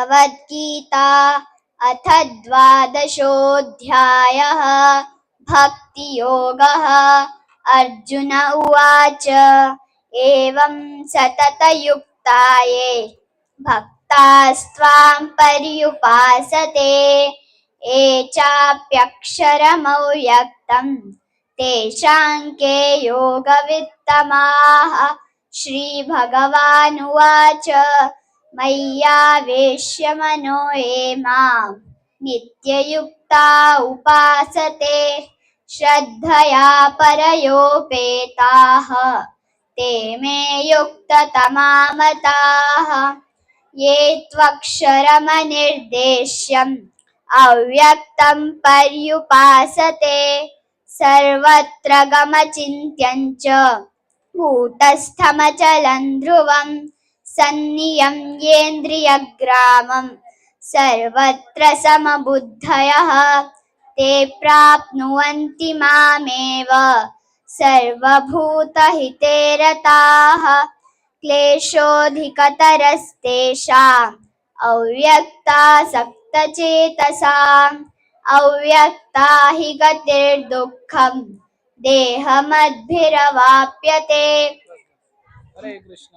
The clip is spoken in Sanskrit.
भगवद्गीता अथ द्वादशोऽध्यायः भक्तियोगः। अर्जुन उवाच एवं सततयुक्ता ये भक्तास्त्वां पर्युपासते ये चाप्यक्षरमव्यक्तं तेषां के योगवित्तमाः। श्रीभगवानुवाच मय्यावेश्य मनो ये मां नित्ययुक्ता उपासते श्रद्धया परयोपेताः ते मे युक्ततमा मताः। ये त्वक्षरमनिर्देश्यम् अव्यक्तं पर्युपासते सर्वत्र गमचिन्त्यं च कूटस्थमचलं ध्रुवं सन्नियम्येन्द्रियग्रामं सर्वत्र समबुद्धयः ते प्राप्नुवन्ति मामेव सर्वभूतहिते रताः। क्लेशोऽधिकतरस्तेषाम् अव्यक्तासक्तचेतसाम् अव्यक्ता हि गतिर्दुःखम् देहमद्भिरवाप्यते। हरे कृष्ण।